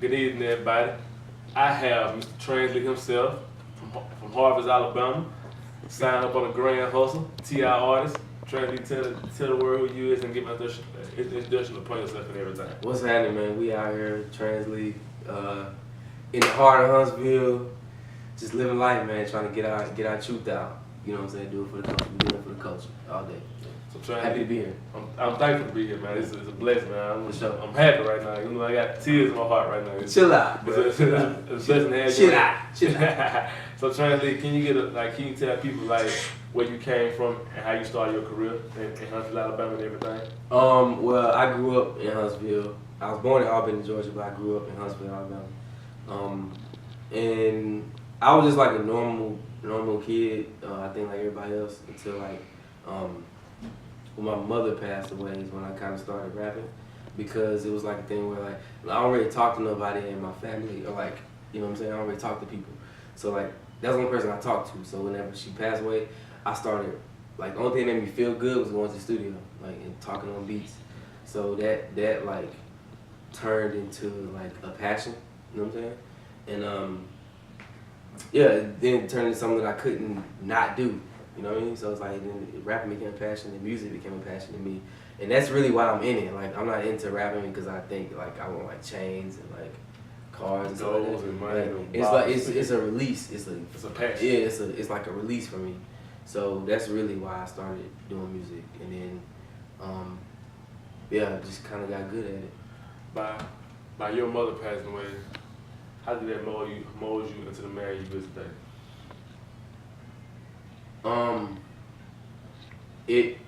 Good evening, everybody. I have Mr. Translee himself from Harvest, Alabama. Signed up on a grand hustle, T.I. artist. Translee, tell the world who you is and give an introduction upon yourself and everything. What's happening, man? We out here, Translee, in the heart of Huntsville, just living life, man. Trying to get our truth out. You know what I'm saying? Do it for the culture. We do it for the culture all day. So Translee, Happy to be here. I'm thankful to be here, man. It's a blessing, man. For sure. I'm happy right now. You know, I got tears in my heart right now. Chill out, bro. It's a blessing to have Chill you. out. Chill out. So Translee, can you tell people like where you came from and how you started your career in Huntsville, Alabama, and everything? Well, I grew up in Huntsville. I was born in Albany, Georgia, but I grew up in Huntsville, Alabama. And I was just like a normal kid. I think like everybody else until like when my mother passed away is when I kind of started rapping, because it was like a thing where like I don't really talk to nobody in my family, or like, you know what I'm saying, I don't really talk to people. So like that's the only person I talked to. So whenever she passed away, I started, like, the only thing that made me feel good was going to the studio, like, and talking on beats. So that like turned into like a passion, you know what I'm saying? And yeah, then it turned into something that I couldn't not do. You know what I mean? So it's like, then rapping became a passion, and music became a passion to me. And that's really why I'm in it. Like, I'm not into rapping because I think like I want like chains and like cars and stuff like that. And money, like, and it's like it's a release. It's a passion. Yeah, it's like a release for me. So that's really why I started doing music, and then yeah, just kind of got good at it. By your mother passing away, how did that mold you into the man you is today? It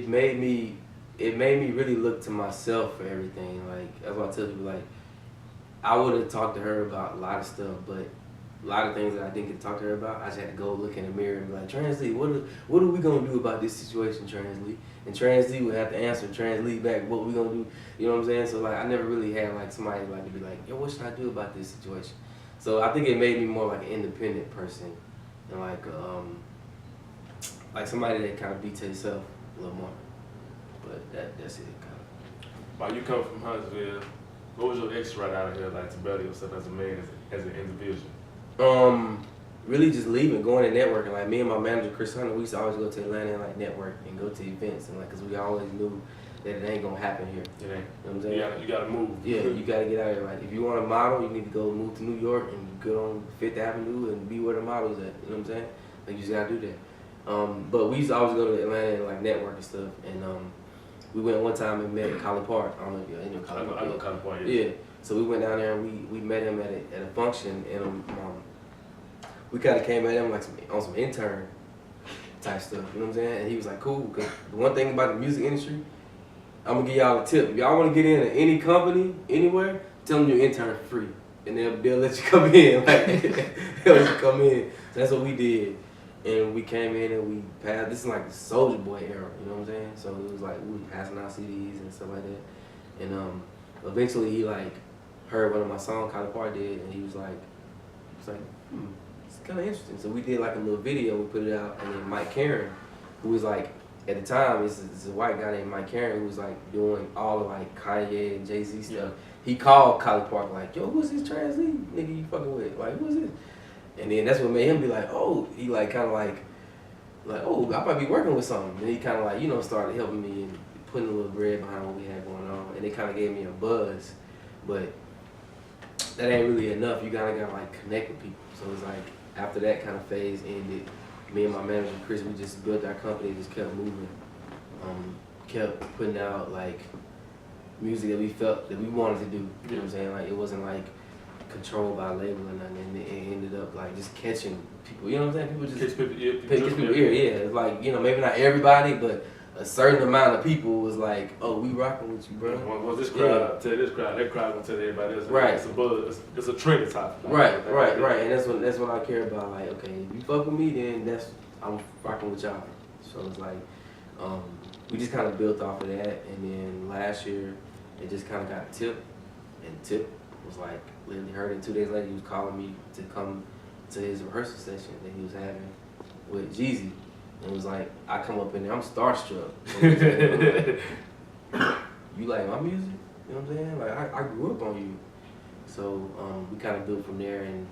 made me really look to myself for everything. Like, that's why I tell people, like, I would have talked to her about a lot of stuff, but a lot of things that I didn't get to talk to her about, I just had to go look in the mirror and be like, Translee, what are we gonna do about this situation, Translee? And Translee would have to answer Translee back, what we gonna do, you know what I'm saying? So like, I never really had like somebody like to be like, yo, what should I do about this situation? So I think it made me more like an independent person, and like somebody that kind of beats herself a little more. But that's it, kind of. While you come from Huntsville, what was your exit right out of here like to better yourself as a man, as an individual? Really just leaving, going to networking. Like, me and my manager, Chris Hunter, we used to always go to Atlanta and like network and go to events, and like, cause we always knew that it ain't gonna happen here. It ain't. You know what I'm saying? You gotta move. Yeah, you gotta get out of here. Like, if you want to model, you need to go move to New York and go on Fifth Avenue and be where the models at. You know what I'm saying? Like, you just gotta do that. But we used to always go to Atlanta and like network and stuff. And we went one time and met Colin Park. I don't know if you know Colin Park. I know Colin Park. Yeah. So we went down there and we met him at a function, and we kind of came at him like on some intern type stuff, you know what I'm saying? And he was like, cool, because the one thing about the music industry, I'm gonna give y'all a tip. If y'all want to get into any company, anywhere, tell them you're intern for free, and they'll let you come in. Like, they'll let you come in. So that's what we did, and we came in and we passed. This is like the Soulja Boy era, you know what I'm saying? So it was like we were passing out CDs and stuff like that, and eventually he like heard one of my songs, Colin Park did, and he was like, it's kind of interesting. So we did like a little video, we put it out, and then Mike Karen, who was like, at the time, it's a white guy named Mike Karen, who was like doing all of like Kanye and Jay-Z stuff. Yeah. He called Colin Park like, yo, who's this Translee nigga you fucking with? Like, who's this? And then that's what made him be like, oh, he like kind of like, oh, I might be working with something. And he kind of like, you know, started helping me and putting a little bread behind what we had going on. And it kind of gave me a buzz. But that ain't really enough. You gotta like connect with people. So it's like, after that kind of phase ended, me and my manager Chris, we just built our company, just kept moving, kept putting out like music that we felt that we wanted to do. You know what I'm saying? Like, it wasn't like controlled by a label or nothing. And it ended up like just catching people. You know what I'm saying? People just catch people ear. Yeah, it's like, you know, maybe not everybody, but a certain amount of people was like, oh, we rocking with you, bro. Well, this crowd, tell this crowd, that crowd gonna tell everybody else. Right. It's a buzz. It's a trending topic. Like, right. And that's what I care about. Like, okay, if you fuck with me, then I'm rocking with y'all. So it's like, we just kind of built off of that, and then last year, it just kind of got Tip, and Tip was like, literally heard it 2 days later, he was calling me to come to his rehearsal session that he was having with Jeezy. And it was like, I come up in there, I'm starstruck. You like my music? You know what I'm saying? Like I grew up on you. So we kind of built from there, and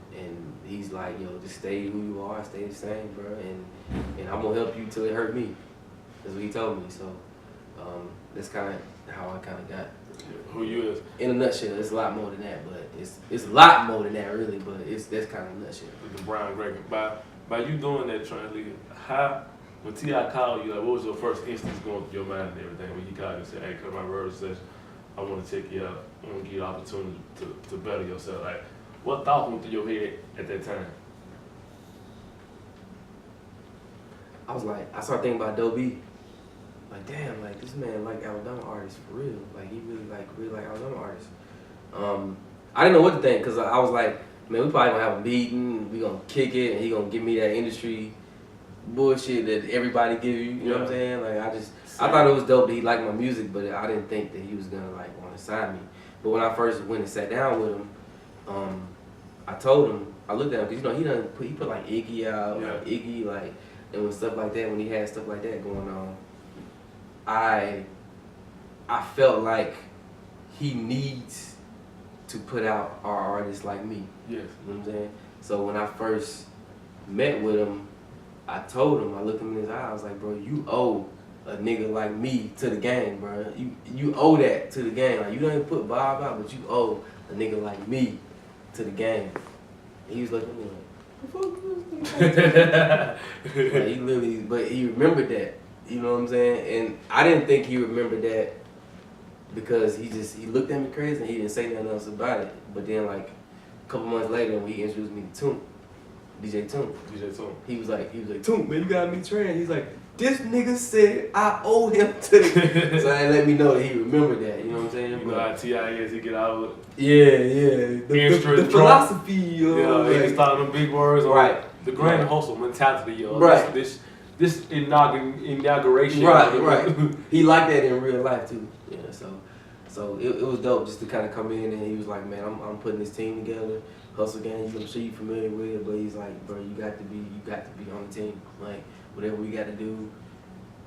he's like, yo, just stay who you are, stay the same, bro, and I'm gonna help you till it hurt me. That's what he told me. So that's kind of how I kind of got who you is. In a nutshell, it's a lot more than that, but it's a lot more than that really, but that's kind of a nutshell. The Brown Gregor. By you doing that, Translee, how when T.I. called you, like, what was your first instance going through your mind and everything when he called you and said, hey, come to my rehearsal session, I want to check you out, I want to give you the opportunity to better yourself. Like, what thought went through your head at that time? I was like, I started thinking about Doe B. Like, damn, like, this man like Alabama artists for real. Like, he really like Alabama artists. I didn't know what to think, because I was like, man, we probably gonna have a meeting, we gonna kick it, and he gonna give me that industry bullshit that everybody give you, you know what I'm saying? Like, I thought it was dope that he liked my music, but I didn't think that he was gonna, like, want to sign me. But when I first went and sat down with him, I told him, I looked at him, because, you know, he put like Iggy out, like Iggy, like, and when stuff like that, when he had stuff like that going on, I felt like he needs to put out our artists like me. Yes. You know what I'm saying? So when I first met with him, I told him, I looked him in his eye, I was like, bro, you owe a nigga like me to the game, bro. You owe that to the game. Like, you don't even put Bob out, but you owe a nigga like me to the game. And he was looking at me like, the fuck is this? Like, he literally, but he remembered that. You know what I'm saying? And I didn't think he remembered that because he looked at me crazy and he didn't say nothing else about it. But then, like, a couple months later, when he introduced me to Toon, DJ Toon. He was like, Toon, man, you gotta meet Trent. He's like, this nigga said I owe him to the So that let me know that he remembered that, you know what I'm saying? You know how T.I. is, he get out of The philosophy, he started them big words. Right. The grand hustle mentality, yo. Right. This inauguration. Right. He liked that in real life too. Yeah, so it was dope just to kind of come in, and he was like, man, I'm putting this team together, Hustle Gang. I'm sure you're familiar with it, but he's like, bro, you got to be on the team. Like, whatever we got to do,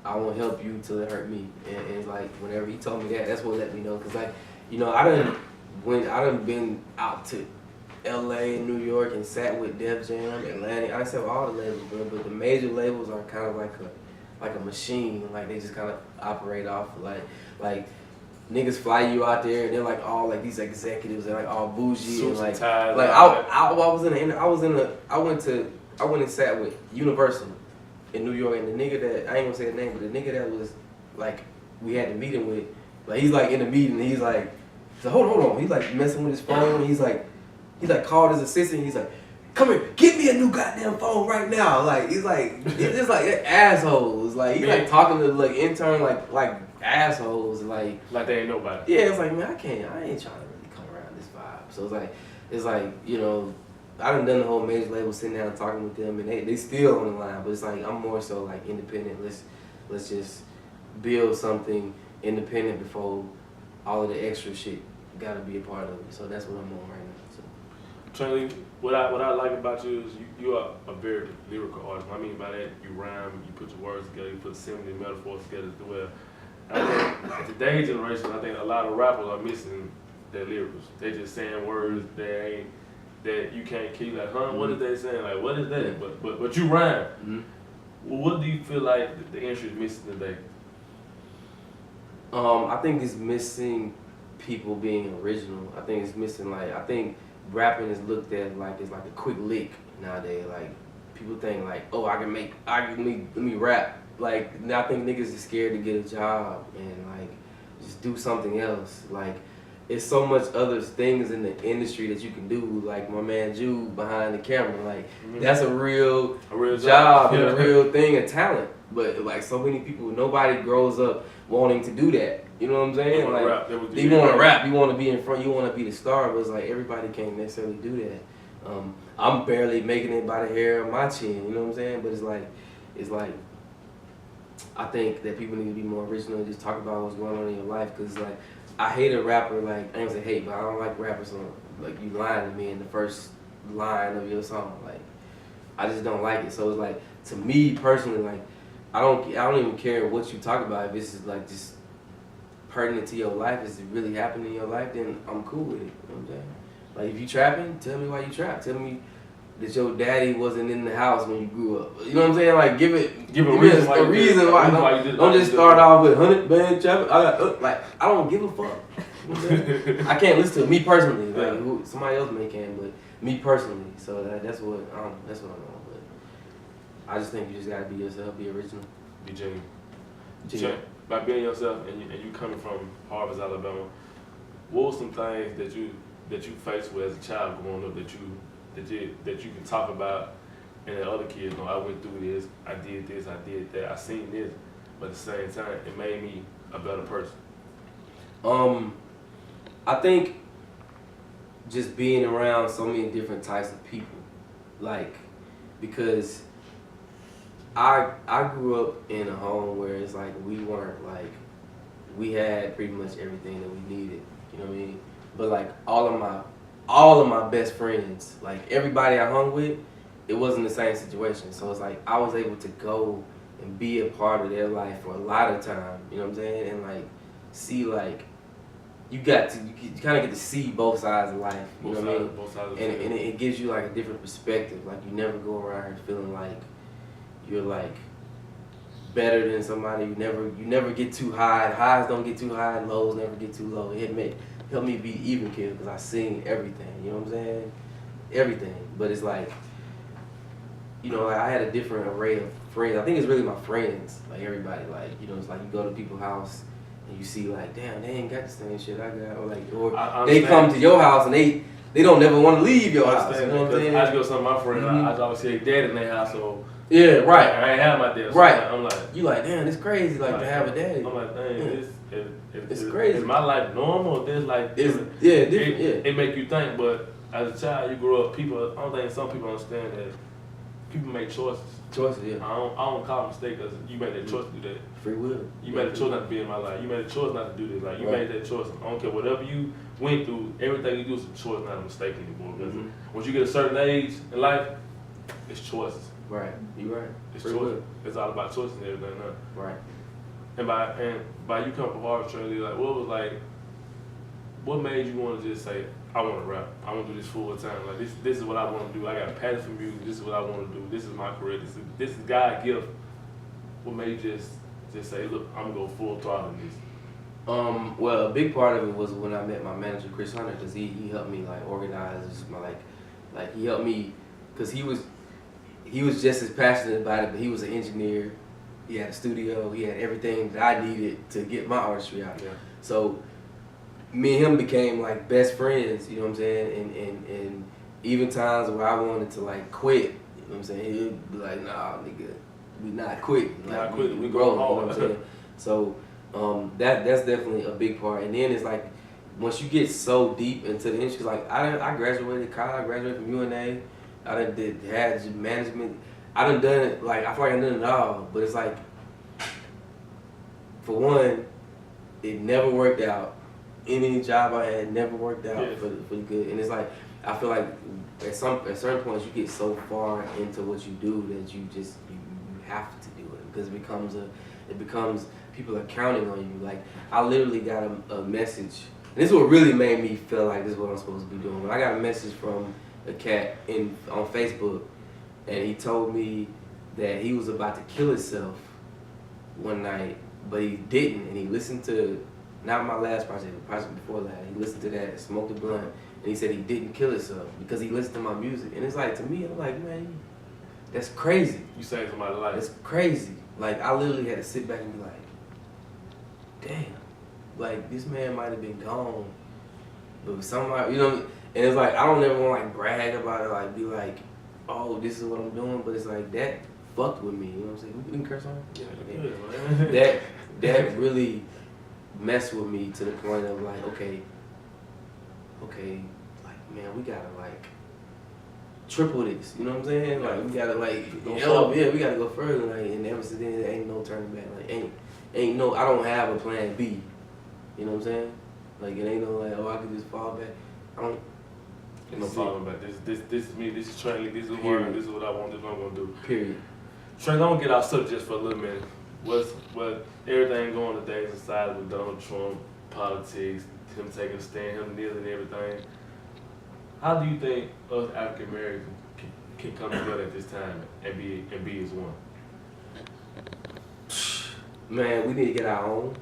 I won't help you till it hurt me. And it's like, whenever he told me that, that's what let me know. Cause like, you know, I done been out to LA, New York, and sat with Def Jam, Atlantic. I sat with all the labels, bro. But the major labels are kind of like a machine. Like, they just kind of operate off like niggas fly you out there, and they're like all like these executives, they're like all bougie and like I went and sat with Universal in New York, and the nigga that I ain't gonna say his name, but the nigga that was like we had the meeting with, like he's like in the meeting, and he's like, so hold on, he's like messing with his phone, and he's like called his assistant, he's like, come here, get me a new goddamn phone right now. Like, he's like, it's just like assholes. Like, he's like talking to like intern like assholes. Like they ain't nobody. Yeah, it's like, man, I ain't trying to really come around this vibe. So it's like, you know, I done the whole major label sitting down talking with them, and they still on the line. But it's like, I'm more so like independent. Let's just build something independent before all of the extra shit gotta be a part of it. So that's what I'm on right now. So. Translee, what I like about you is you are a very lyrical artist. What I mean by that, you rhyme, you put your words together, you put simile metaphors together as well. I think at today's generation, I think a lot of rappers are missing their lyrics. They just saying words that you can't keep. Like, huh? What is they saying? Like, what is that? But you rhyme. Mm-hmm. Well, what do you feel like the industry is missing today? I think it's missing people being original. I think it's missing I think rapping is looked at like it's like a quick lick nowadays. Like, people think like, oh, let me rap. Like, now I think niggas is scared to get a job and like just do something else. Like, it's so much other things in the industry that you can do. Like my man Jude behind the camera, like that's a real job and a real thing, a talent. But like so many people, nobody grows up wanting to do that. You know what I'm saying? You want to rap, you want to be in front, you want to be the star. But it's like everybody can't necessarily do that. I'm barely making it by the hair of my chin. You know what I'm saying? But it's like I think that people need to be more original and just talk about what's going on in your life. Cause like I hate a rapper, like I ain't gonna say hate, but I don't like rappers on like you lying to me in the first line of your song. Like I just don't like it. So it's like, to me personally, like I don't even care what you talk about if it's just like just pertinent to your life, is it really happening in your life, then I'm cool with it. You know what I'm saying? Like if you trapping, tell me why you trap. Tell me that your daddy wasn't in the house when you grew up. You know what I'm saying? Like give a reason why. Don't just start off with 100 band trapping. I don't give a fuck. You know what I'm saying? I can't listen to me personally. Like somebody else may can, but me personally. So that's what I'm on. But I just think you just gotta be yourself, be original, be genuine. By being yourself and you coming from Harvard, Alabama, what were some things that you faced with as a child growing up that you can talk about, and that other kids know, I went through this, I did that, I seen this, but at the same time it made me a better person? I think just being around so many different types of people, like, because I grew up in a home where it's like we had pretty much everything that we needed, you know what I mean? But like all of my best friends, like everybody I hung with, it wasn't the same situation. So it's like I was able to go and be a part of their life for a lot of time, you know what I'm saying? And like see like you kind of get to see both sides of life, you know what I mean? Both sides of and it gives you like a different perspective. Like you never go around here feeling like you're like better than somebody. You never get too high. Highs don't get too high, and lows never get too low. It helped me be even kid because I seen everything. You know what I'm saying? Everything. But it's like, you know, like I had a different array of friends. I think it's really my friends. Like everybody, like, you know, it's like you go to people's house and you see like, damn, they ain't got the same shit I got, or they come to your house and they don't never want to leave your house. You know what I'm saying? I just go to some of my friends. I always see their dad in their house, so yeah, right. I ain't have my dad. So right. I'm like, you like, damn, it's crazy, like to have a daddy. I'm like, dang, it's crazy. Is my life normal? This like, different. It make you think, but as a child, you grow up. I don't think some people understand that people make choices. Choices, yeah. I don't call it a mistake because you made that choice to do that. Free will. You made a choice not to be in my life. You made a choice not to do this. Like you made that choice. I don't care whatever you went through. Everything you do is a choice, not a mistake anymore. Because once you get a certain age in life, it's choices. Right. You right. It's choices. It's all about choices and everything. Now. Right. And by you coming from Harvard, Translee, like what made you want to just say, I want to rap. I want to do this full time. Like this is what I want to do. I got a passion for music. This is what I want to do. This is my career. This is God's gift. What made you just say, look, I'm gonna go full throttle in this? Well, a big part of it was when I met my manager, Chris Hunter, because he helped me like organize my like he helped me because he was just as passionate about it, but he was an engineer. He had a studio. He had everything that I needed to get my artistry out. Yeah. So me and him became like best friends. You know what I'm saying? And even times where I wanted to like quit, you know what I'm saying? He'd be like, nah, nigga, we not quitting. Like, we grow. You know what I'm saying? So that's definitely a big part. And then it's like once you get so deep into the industry, like I graduated college. I graduated from UNA. I had management. I done it, like, I feel like I done it all, but it's like, for one, it never worked out. Any job I had never worked out for the good. And it's like, I feel like at certain points you get so far into what you do that you have to do it because it becomes people are counting on you. Like, I literally got a message, and this is what really made me feel like this is what I'm supposed to be doing. When I got a message from a cat on Facebook, and he told me that he was about to kill himself one night, but he didn't, and he listened to, not my last project, the project before that, he listened to that, smoked a blunt, and he said he didn't kill himself because he listened to my music. And it's like, to me, I'm like, man, that's crazy. You saved somebody's life. That's crazy. Like, I literally had to sit back and be like, damn, like, this man might have been gone, but somebody, you know, and it's like, I don't ever want to like brag about it, like be like, oh, this is what I'm doing, but it's like, that fucked with me, you know what I'm saying? We can curse on it? Yeah. That really messed with me to the point of like, okay, like, man, we gotta like triple this, you know what I'm saying? Like, we gotta like, we gotta go further, like, and ever since then, there ain't no turning back, like, ain't no, I don't have a plan B, you know what I'm saying? Like, it ain't no like, oh, I can just fall back. I don't. Ain't no falling back. This is me. This is Translee. This is what I want. This is what I'm gonna do. Period. Translee, I'm gonna get off subject just for a little minute. what everything going today in society with Donald Trump, politics, him taking a stand, him kneeling and everything. How do you think us African Americans can come together at this time and be as one? Man, we need to get our own.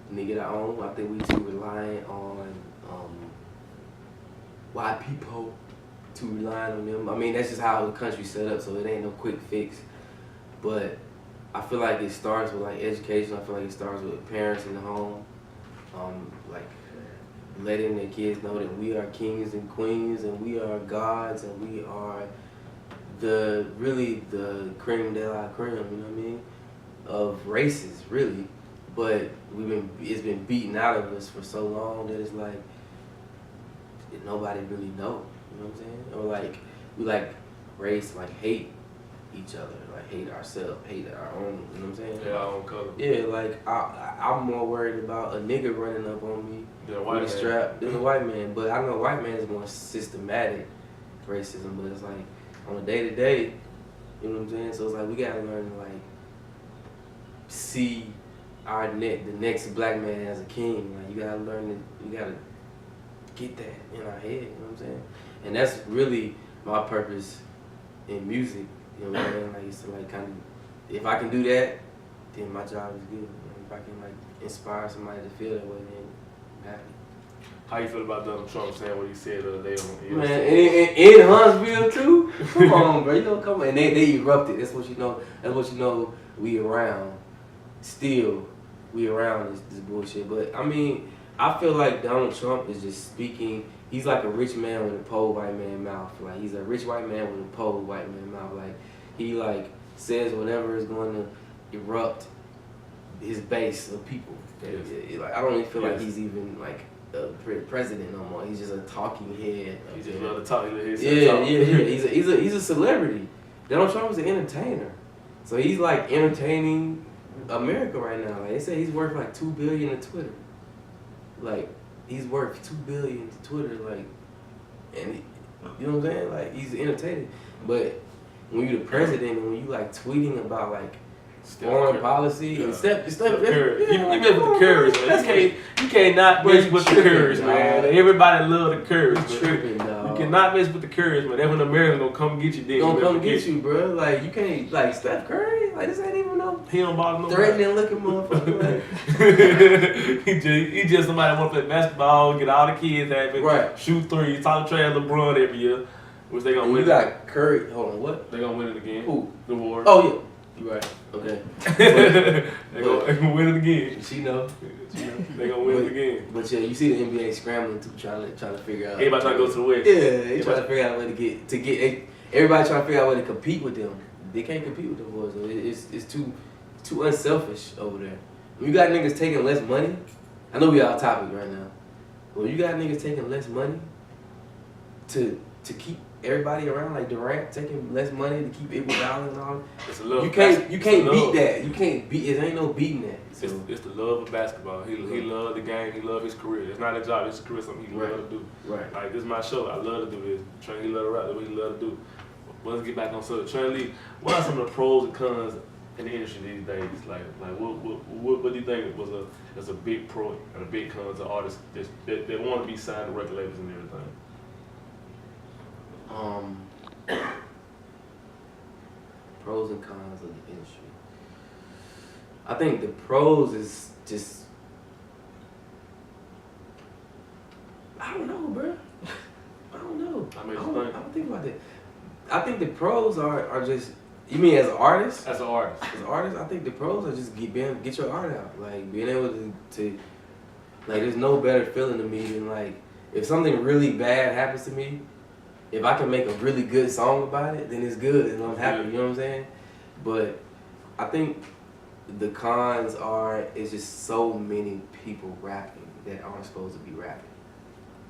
We need to get our own. I think we too reliant on white people, too reliant on them. I mean, that's just how the country's set up, so it ain't no quick fix. But I feel like it starts with like education. I feel like it starts with parents in the home, like letting their kids know that we are kings and queens and we are gods and we are the creme de la creme, you know what I mean, of races, really. But it's been beaten out of us for so long that it's like nobody really know, you know what I'm saying? Or like we like race, like hate each other, like hate ourselves, hate our own, you know what I'm saying? Yeah, our own color. Yeah, like I'm more worried about a nigga running up on me than a white with a strap than a white man. But I know white man is more systematic racism, but it's like on a day to day, you know what I'm saying? So it's like we gotta learn to like see the next black man as a king. Like you gotta learn to, you gotta get that in our head, you know what I'm saying? And that's really my purpose in music, you know what I'm saying? Like it's to like kind of, if I can do that, then my job is good. You know, if I can like inspire somebody to feel that way, then I'm happy. How you feel about Donald Trump saying what he said the other day on Man, in Huntsville too? Come on, bro. You know, come on. And they erupted. That's what you know. That's what you know we around. Still, we around this bullshit. But, I mean, I feel like Donald Trump is just speaking. He's like a rich man with a poor white man mouth. Like, he's a rich white man with a poor white man mouth. Like, he, like, says whatever is going to erupt his base of people. Yes. Like, I don't even feel like he's even, like, president no more. He's just a talking head. He just love to talk. Yeah. He's a celebrity. Donald Trump is an entertainer, so he's like entertaining America right now. Like they say, he's worth like $2 billion to Twitter. Like he's worth $2 billion to Twitter. Like, and you know what I'm saying? Like he's entertaining. But when you're the president and when you like tweeting about like foreign policy and Steph Curry. You mess with the Currys, man. You can't not mess with the Currys, man. Everybody love the Currys, man. Tripping, dog. You cannot mess with the Currys, man. That's when Americans gonna come get you. Then gonna come get you, bro. Like you can't, like Steph Curry. Like this ain't even no. He don't bother no. Threatening looking motherfucker. Like. he just somebody want to play basketball, get all the kids happy, right? Shoot threes, talk trash LeBron every year, which they gonna win. You got Curry. Hold on, what? They gonna win it again. Who? The war. Oh yeah. You right. Okay. They gonna win it again. She know. They gonna win it again. But yeah, you see the NBA scrambling too, trying to figure out. Everybody trying to go to the West. Yeah, they trying to figure out a way to get. Everybody trying to figure out a way to compete with them. They can't compete with them boys. So it's too unselfish over there. When you got niggas taking less money, I know we off topic right now. When you got niggas taking less money to keep everybody around, like Durant taking less money to keep Iguodala and all. It's a love. You can't beat that. You can't beat. It ain't no beating that. So. It's the love of basketball. He loved the game. He loved his career. It's not a job. It's a career. Something he loved to do. Right. Like this is my show. I love to do this. Translee love to rap. That's what he love to do. But let's get back on subject. Translee, what are some of the pros and cons in the industry these days? Like what do you think was a big pro and a big con to artists that want to be signed to record labels and everything? Pros and cons of the industry. I think the pros is just, I don't know, bro. I don't know. I don't think about that. I think the pros are just, you mean as an artist? As an artist. As an artist, I think the pros are just get your art out. Like being able to like there's no better feeling to me than like if something really bad happens to me, if I can make a really good song about it, then it's good and I'm happy, you know what I'm saying? But I think the cons it's just so many people rapping that aren't supposed to be rapping.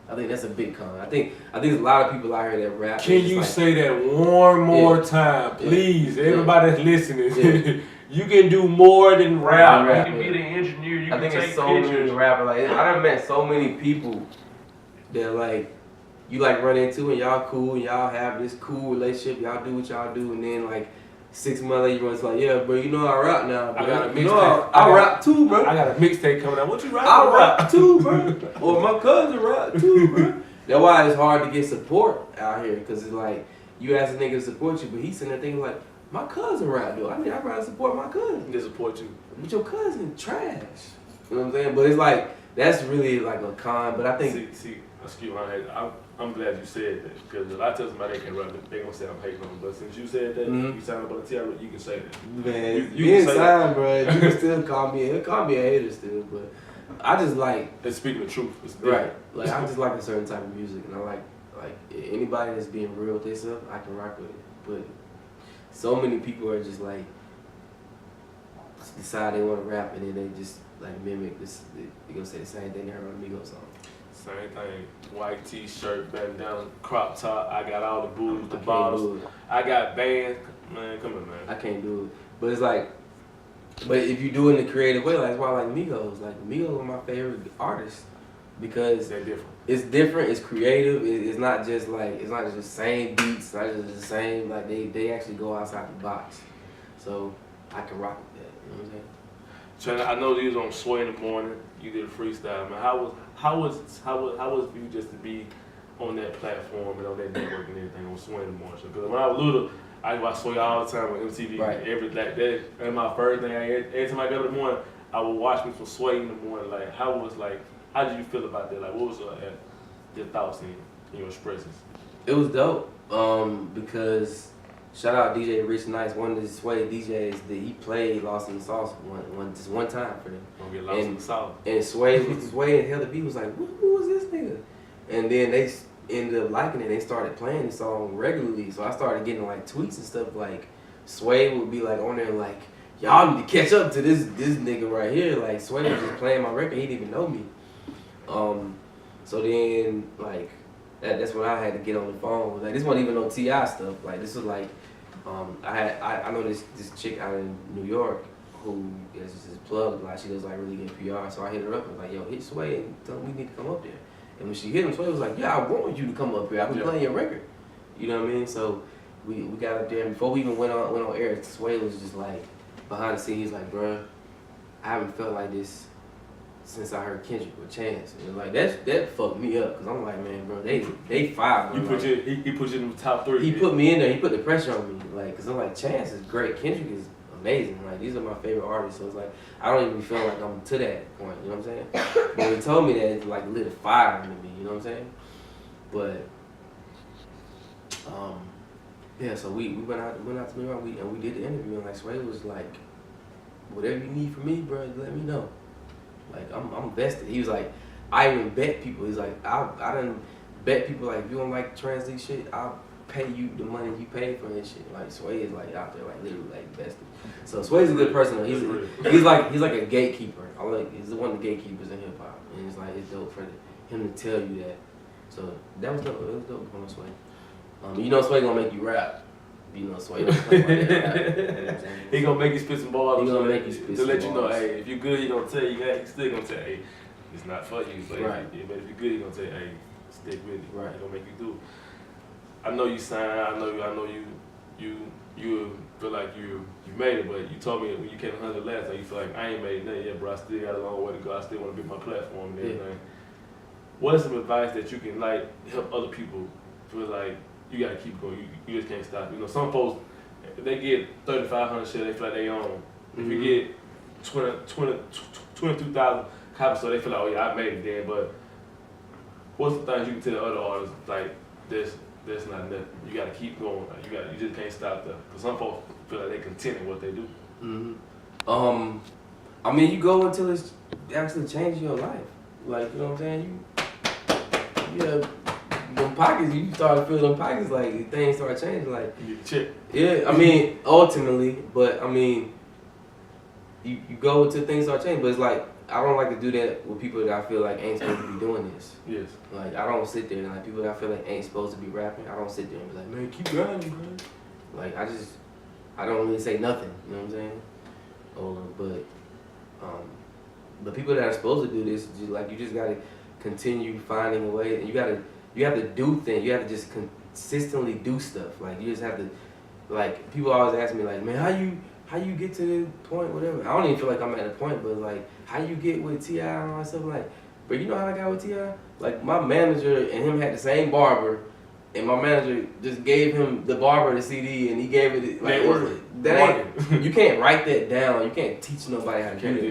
I think that's a big con. I think there's a lot of people out here that rap. Can you say that one more time, please? Everybody that's listening. You can do more than rap. You can be the engineer. You can take pictures. I think it's so many rappers. Like I done met so many people that like you like run into and y'all cool and y'all have this cool relationship. Y'all do what y'all do and then like 6 months later, you run, it's like, yeah, bro, you know I rap now, bro. I got a You know mixtape. I rap too, bro. I got a mixtape coming out. What you rapping? I rap too, bro. Or my cousin rap too, bro. That's why it's hard to get support out here, because it's like, you ask a nigga to support you, but he's sitting there thinking like, my cousin rap, though. I mean, I'd rather support my cousin. They support you. But your cousin trash. You know what I'm saying? But it's like, that's really like a con, but I think... See, excuse me, I'm glad you said that, because if I tell somebody they can't rap, they gonna say I'm hating on them. But since you said that, you signed up on the TR, you can say that. Man, you you can say inside, bro. You can still call me a hater still, but I just like... They're speaking the truth. It's Right. Like, I just like a certain type of music, and I like anybody that's being real with themselves, I can rock with it. But so many people are just like, decide they want to rap, and then they just like mimic this. They gonna say the same thing they heard on the Migos song. Same thing. White t-shirt, bandana, crop top. I got all the boots, the bottles. I got bands. Man, come on, man. I can't do it. But it's like, but if you do it in a creative way, like that's why I like Migos. Like Migos are my favorite artists because they're different. It's different. It's creative. It's not just like it's not just the same beats. Not just the same. Like they actually go outside the box. So I can rock with that. You know what I'm saying? Trent, I know you was on Sway in the morning. You did a freestyle, man. How was it for you just to be on that platform and on that network and everything on Sway in the morning? Because when I was little, I watched Sway all the time on MTV. Right. Every like that. And my first thing, every time I got up in the morning, I would watch me from Sway in the morning. Like how did you feel about that? Like what was your thoughts and your expressions? It was dope. Because shout out DJ Rich Nice, one of the Sway DJs that he played Lost in the Sauce just one time for them. Gonna get lost in the sauce. And Sway and Heather B was like, who was this nigga? And then they ended up liking it. They started playing the song regularly. So I started getting like tweets and stuff like Sway would be like on there like, y'all need to catch up to this nigga right here. Like Sway was just playing my record. He didn't even know me. So then like that's when I had to get on the phone. Like this wasn't even no T.I. stuff. Like this was like I know this chick out in New York who is just plugged. Like she does like really good PR. So I hit her up and was like, yo, hit Sway and tell him we need to come up there. And when she hit him, Sway was like, yeah, I want you to come up here. I've been playing your record. You know what I mean? So we got up there, and before we even went on air, Sway was just like behind the scenes. He's like, bruh, I haven't felt like this since I heard Kendrick with Chance. And like that fucked me up, cause I'm like, man, bro, they fired. He put you in the top 3. He put me in there. He put the pressure on me, like, cause I'm like, Chance is great. Kendrick is amazing. Like these are my favorite artists. So it's like I don't even feel like I'm to that point. You know what I'm saying? But when he told me that, it like lit a fire into me. You know what I'm saying? But yeah. So we went out to New York and we did the interview, and like Sway was like, whatever you need from me, bro, let me know. Like I'm vested. He was like, I even bet people. He's like, I done bet people like if you don't like Translee shit, I'll pay you the money you paid for this shit. Like Sway is like out there like literally like vested. So Sway's a good person. He's like a gatekeeper. He's one of the gatekeepers in hip hop, and it's like it's dope for him to tell you that. So that was dope. It was dope from Sway. You know Sway gonna make you rap. You know, Sway don't play like that. You know what I'm saying? He gonna make you spit some balls. He gonna make you spit to some let you know, balls. hey, if you good, he gonna tell you. He's still gonna tell, hey, it's not for you. But right. But if you good, he gonna tell you, hey, stick with it. Right. He gonna make you do it. I know you signed. I know you feel like you made it, but you told me when you came to 100 last time, you feel like I ain't made nothing yet, bro. I still got a long way to go. I still want to be my platform and everything. Yeah. What is some advice that you can like help other people feel like you gotta keep going? You just can't stop. You know, some folks, if they get 3,500 shit, they feel like they own. If you get 22,000 copies, so they feel like, oh yeah, I made it then. But what's the things you can tell other artists like this? That's not nothing. You gotta keep going. Like, you just can't stop there. Cause some folks feel like they content in what they do. I mean, you go until it's actually changing your life. Like, you know what I'm saying? Them pockets, you start to feel them pockets like things start changing. Like, you get check. Yeah, I mean, ultimately, but I mean, you go until things start changing. But it's like I don't like to do that with people that I feel like ain't supposed to be doing this. Yes. Like I don't sit there and like people that I feel like ain't supposed to be rapping. I don't sit there and be like, man, keep grinding, man. Like I don't really say nothing. You know what I'm saying? But people that are supposed to do this, just like you just gotta continue finding a way. And you have to do things. You have to just consistently do stuff. Like you just have to like people always ask me like, man, how you get to this point, whatever. I don't even feel like I'm at the point, but like, how you get with T.I. and all that stuff, like, but you know how I got with T.I.? Like, my manager and him had the same barber, and my manager just gave him the barber the CD, and he gave it, like, that ain't, you can't write that down. You can't teach nobody how to do it.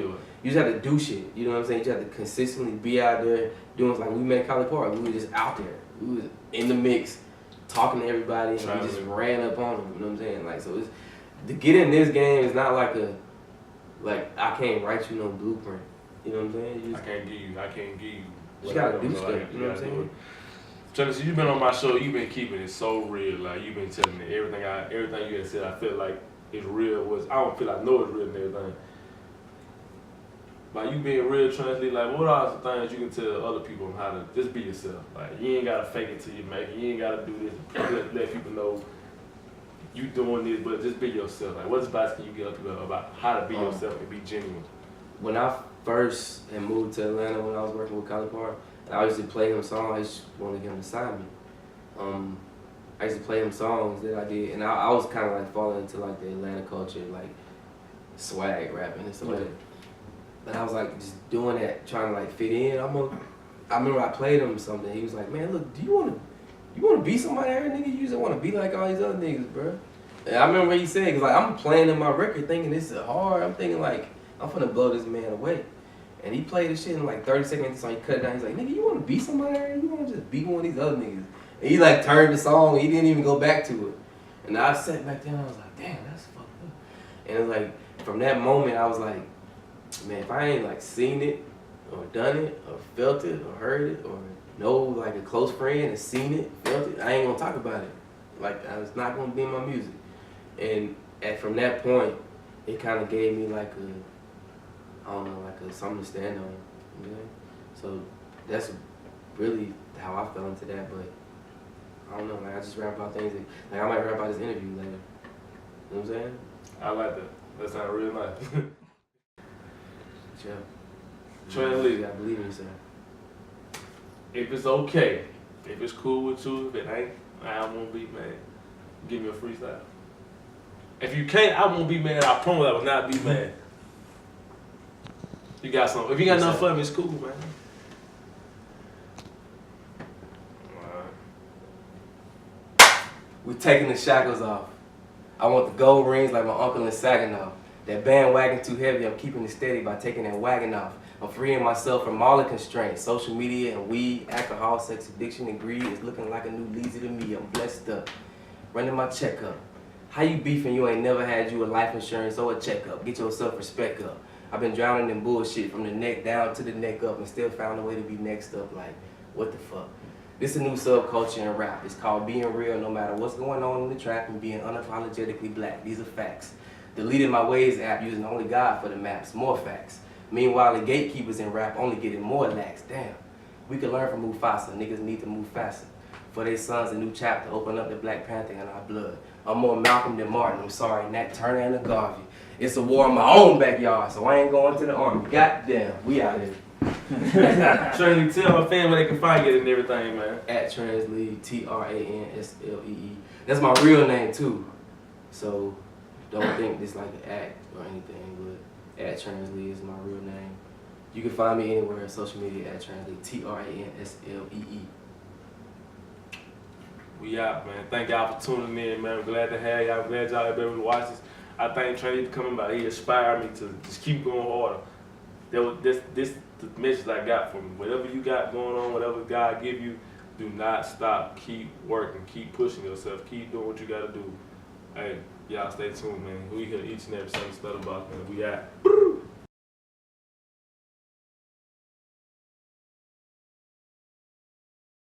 You just have to do shit, you know what I'm saying? You just have to consistently be out there doing, like, we met at College Park, we were just out there. We was in the mix, talking to everybody, and we just ran up on them, you know what I'm saying? Like, so it's, to get in this game is not like I can't write you no blueprint. You know what I'm saying? I can't give you. You gotta do stuff. You know what I'm saying? Translee, you've been on my show. You've been keeping it so real. Like you've been telling me everything you had said. I feel like it's real. I don't feel I know it's real and everything. Like you being real, Translee. Like what are the things you can tell other people on how to just be yourself? Like you ain't gotta fake it till you make it. You ain't gotta do this. Let people know you doing this, but just be yourself. Like, what advice can you give people about how to be yourself and be genuine? When I first had moved to Atlanta, when I was working with College Park, I used to play him songs. I just wanted him to sign me. I used to play him songs that I did, and I was kind of like falling into like the Atlanta culture, like swag rapping and stuff like that. But I was like just doing that, trying to like fit in. I remember I played him something. He was like, "Man, look, do you want to be somebody here, nigga? You just want to be like all these other niggas, bro." And I remember what he said, cause like I'm playing in my record thinking this is hard. I'm thinking like, I'm finna blow this man away. And he played this shit in like 30 seconds, so he cut it down. He's like, "Nigga, you want to be somebody here? You want to just be one of these other niggas?" And he like turned the song, he didn't even go back to it. And I sat back there and I was like, damn, that's fucked up. And it was like, from that moment, I was like, man, if I ain't like seen it, or done it, or felt it, or heard it, or know like a close friend has seen it, felt it, I ain't gonna talk about it. Like, it's not gonna be in my music. And from that point, it kind of gave me like a, I don't know, like something to stand on, you know? So that's really how I fell into that, but I don't know, like I just rap about things that, like I might rap about this interview later. You know what I'm saying? I like that. That sounds real nice. Yeah. Translee. You gotta believe in yourself. If it's okay, if it's cool with you, if it ain't, I won't be mad. Give me a freestyle. If you can't, I won't be mad. I promise I will not be mad. You got something. If you got nothing for me, it's cool, man. We're taking the shackles off. I want the gold rings like my uncle in Saginaw. That bandwagon too heavy, I'm keeping it steady by taking that wagon off. I'm freeing myself from all the constraints. Social media and weed, alcohol, sex addiction, and greed is looking like a new Leezy to me. I'm blessed up, running my checkup. How you beefing you ain't never had you a life insurance or a checkup? Get your self-respect up. I've been drowning in bullshit from the neck down to the neck up and still found a way to be next up. Like, what the fuck? This is a new subculture in rap. It's called being real no matter what's going on in the trap and being unapologetically black. These are facts. Deleted my Waze app using only God for the maps. More facts. Meanwhile, the gatekeepers in rap only getting more lax. Damn. We can learn from Mufasa. Niggas need to move faster. For their sons, a new chapter. Open up the Black Panther in our blood. I'm more Malcolm than Martin. I'm sorry, Nat Turner and the Garvey. It's a war in my own backyard, so I ain't going to the army. Goddamn, we out here. Translee, tell my family they can find you and everything, man. At Translee, Translee. That's my real name too. So don't think this like an act or anything, but at Translee is my real name. You can find me anywhere on social media at Translee, Translee. We out, man. Thank y'all for tuning in, man. I'm glad to have y'all. I'm glad y'all have been able to watch this. I thank Translee for coming by. He inspired me to just keep going harder. This the message I got from him. Whatever you got going on, whatever God give you, do not stop. Keep working. Keep pushing yourself. Keep doing what you got to do. Hey, y'all stay tuned, man. We here each and every Sunday, Stutter Box, man. We out.